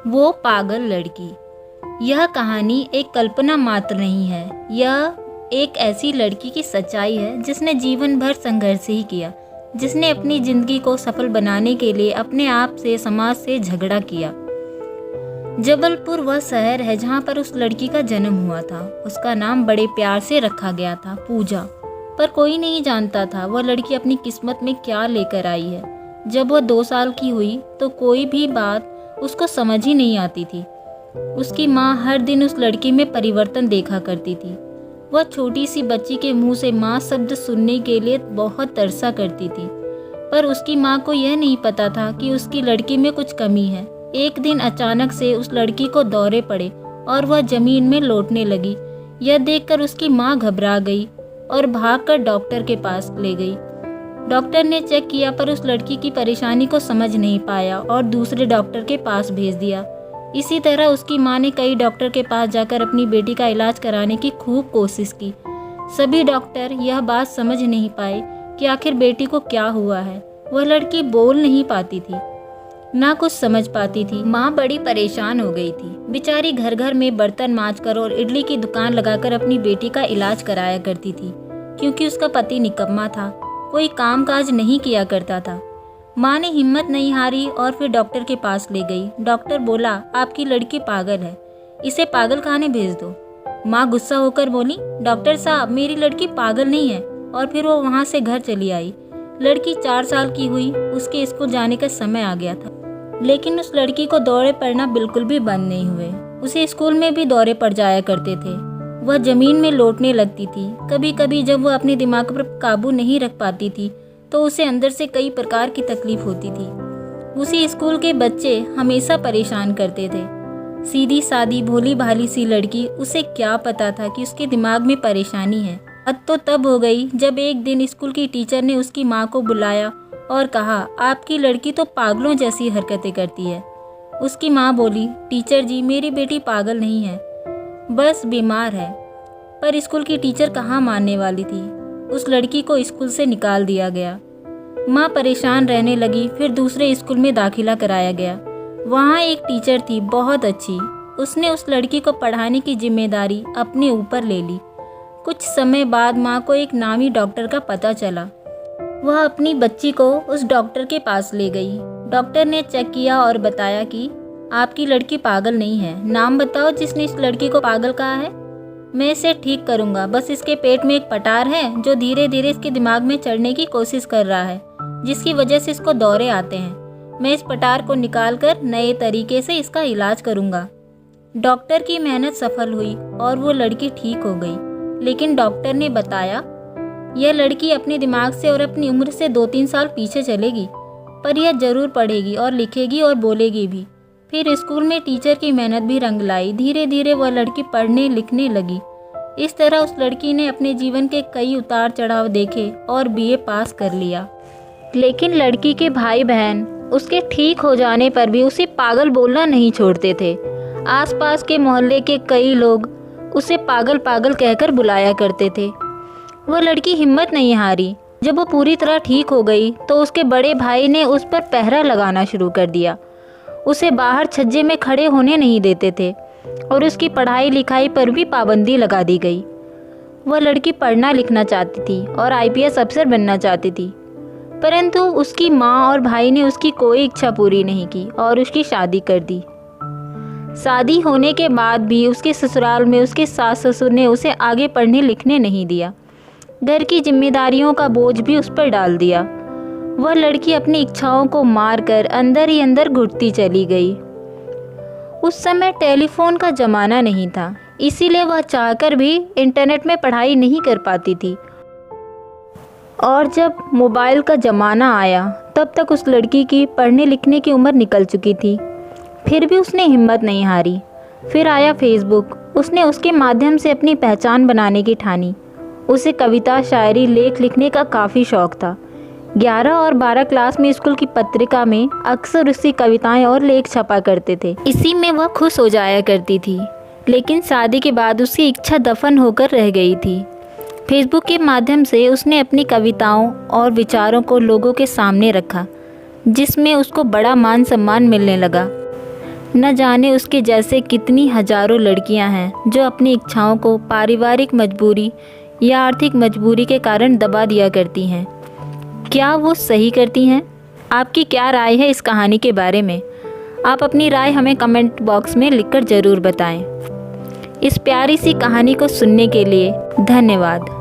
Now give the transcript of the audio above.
वो पागल लड़की। यह कहानी एक कल्पना मात्र नहीं है, यह एक ऐसी लड़की की सच्चाई है जिसने जीवन भर संघर्ष ही किया, जिसने अपनी ज़िंदगी को सफल बनाने के लिए अपने आप से, समाज से झगड़ा किया। जबलपुर वह शहर है जहाँ पर उस लड़की का जन्म हुआ था। उसका नाम बड़े प्यार से रखा गया था, पूजा। पर कोई नहीं जानता था वह लड़की अपनी किस्मत में क्या लेकर आई है। जब वह 2 साल की हुई तो कोई भी बात उसको समझ ही नहीं आती थी। उसकी माँ हर दिन उस लड़की में परिवर्तन देखा करती थी। वह छोटी सी बच्ची के मुंह से माँ शब्द सुनने के लिए बहुत तरसा करती थी, पर उसकी माँ को यह नहीं पता था कि उसकी लड़की में कुछ कमी है। एक दिन अचानक से उस लड़की को दौरे पड़े और वह जमीन में लौटने लगी। यह देखकर उसकी माँ घबरा गई और भागकर डॉक्टर के पास ले गई। डॉक्टर ने चेक किया पर उस लड़की की परेशानी को समझ नहीं पाया और दूसरे डॉक्टर के पास भेज दिया। इसी तरह उसकी माँ ने कई डॉक्टर के पास जाकर अपनी बेटी का इलाज कराने की खूब कोशिश की। सभी डॉक्टर यह बात समझ नहीं पाए कि आखिर बेटी को क्या हुआ है। वह लड़की बोल नहीं पाती थी, ना कुछ समझ पाती थी। माँ बड़ी परेशान हो गई थी। बेचारी घर घर में बर्तन मांजकर और इडली की दुकान लगाकर अपनी बेटी का इलाज कराया करती थी, क्योंकि उसका पति निकम्मा था, कोई काम काज नहीं किया करता था। माँ ने हिम्मत नहीं हारी और फिर डॉक्टर के पास ले गई। डॉक्टर बोला, आपकी लड़की पागल है, इसे पागल खाने भेज दो। माँ गुस्सा होकर बोली, डॉक्टर साहब मेरी लड़की पागल नहीं है। और फिर वो वहाँ से घर चली आई। लड़की 4 साल की हुई, उसके स्कूल जाने का समय आ गया था, लेकिन उस लड़की को दौरे पड़ना बिल्कुल भी बंद नहीं हुए। उसे स्कूल में भी दौरे पड़ जाया करते थे। वह जमीन में लौटने लगती थी। कभी कभी जब वह अपने दिमाग पर काबू नहीं रख पाती थी तो उसे अंदर से कई प्रकार की तकलीफ होती थी। उसी स्कूल के बच्चे हमेशा परेशान करते थे। सीधी सादी भोली भाली सी लड़की, उसे क्या पता था कि उसके दिमाग में परेशानी है। हद तो तब हो गई जब एक दिन स्कूल की टीचर ने उसकी माँ को बुलाया और कहा, आपकी लड़की तो पागलों जैसी हरकतें करती है। उसकी माँ बोली, टीचर जी मेरी बेटी पागल नहीं है, बस बीमार है। पर स्कूल की टीचर कहाँ मानने वाली थी। उस लड़की को स्कूल से निकाल दिया गया। माँ परेशान रहने लगी। फिर दूसरे स्कूल में दाखिला कराया गया। वहाँ एक टीचर थी, बहुत अच्छी। उसने उस लड़की को पढ़ाने की जिम्मेदारी अपने ऊपर ले ली। कुछ समय बाद माँ को एक नामी डॉक्टर का पता चला। वह अपनी बच्ची को उस डॉक्टर के पास ले गई। डॉक्टर ने चेक किया और बताया कि आपकी लड़की पागल नहीं है। नाम बताओ जिसने इस लड़की को पागल कहा है। मैं इसे ठीक करूंगा, बस इसके पेट में एक पटार है जो धीरे धीरे इसके दिमाग में चढ़ने की कोशिश कर रहा है, जिसकी वजह से इसको दौरे आते हैं। मैं इस पटार को निकालकर नए तरीके से इसका इलाज करूंगा। डॉक्टर की मेहनत सफल हुई और वो लड़की ठीक हो गई। लेकिन डॉक्टर ने बताया, यह लड़की अपने दिमाग से और अपनी उम्र से 2-3 साल पीछे चलेगी, पर यह जरूर पढ़ेगी और लिखेगी और बोलेगी भी। फिर स्कूल में टीचर की मेहनत भी रंग लाई। धीरे धीरे वह लड़की पढ़ने लिखने लगी। इस तरह उस लड़की ने अपने जीवन के कई उतार चढ़ाव देखे और बीए पास कर लिया। लेकिन लड़की के भाई बहन उसके ठीक हो जाने पर भी उसे पागल बोलना नहीं छोड़ते थे। आसपास के मोहल्ले के कई लोग उसे पागल पागल कहकर बुलाया करते थे। वह लड़की हिम्मत नहीं हारी। जब वो पूरी तरह ठीक हो गई तो उसके बड़े भाई ने उस पर पहरा लगाना शुरू कर दिया। उसे बाहर छज्जे में खड़े होने नहीं देते थे और उसकी पढ़ाई लिखाई पर भी पाबंदी लगा दी गई। वह लड़की पढ़ना लिखना चाहती थी और आईपीएस अफसर बनना चाहती थी, परंतु उसकी माँ और भाई ने उसकी कोई इच्छा पूरी नहीं की और उसकी शादी कर दी। शादी होने के बाद भी उसके ससुराल में उसके सास ससुर ने उसे आगे पढ़ने लिखने नहीं दिया। घर की जिम्मेदारियों का बोझ भी उस पर डाल दिया। वह लड़की अपनी इच्छाओं को मारकर अंदर ही अंदर घुटती चली गई। उस समय टेलीफोन का ज़माना नहीं था, इसीलिए वह चाहकर भी इंटरनेट में पढ़ाई नहीं कर पाती थी। और जब मोबाइल का ज़माना आया तब तक उस लड़की की पढ़ने लिखने की उम्र निकल चुकी थी। फिर भी उसने हिम्मत नहीं हारी। फिर आया फेसबुक। उसने उसके माध्यम से अपनी पहचान बनाने की ठानी। उसे कविता, शायरी, लेख लिखने का काफ़ी शौक़ था। 11 और 12 क्लास में स्कूल की पत्रिका में अक्सर उसकी कविताएं और लेख छपा करते थे। इसी में वह खुश हो जाया करती थी। लेकिन शादी के बाद उसकी इच्छा दफन होकर रह गई थी। फेसबुक के माध्यम से उसने अपनी कविताओं और विचारों को लोगों के सामने रखा, जिसमें उसको बड़ा मान सम्मान मिलने लगा। न जाने उसके जैसे कितनी हजारों लड़कियां हैं जो अपनी इच्छाओं को पारिवारिक मजबूरी या आर्थिक मजबूरी के कारण दबा दिया करती हैं। क्या वो सही करती हैं? आपकी क्या राय है इस कहानी के बारे में? आप अपनी राय हमें कमेंट बॉक्स में लिखकर ज़रूर बताएं। इस प्यारी सी कहानी को सुनने के लिए धन्यवाद।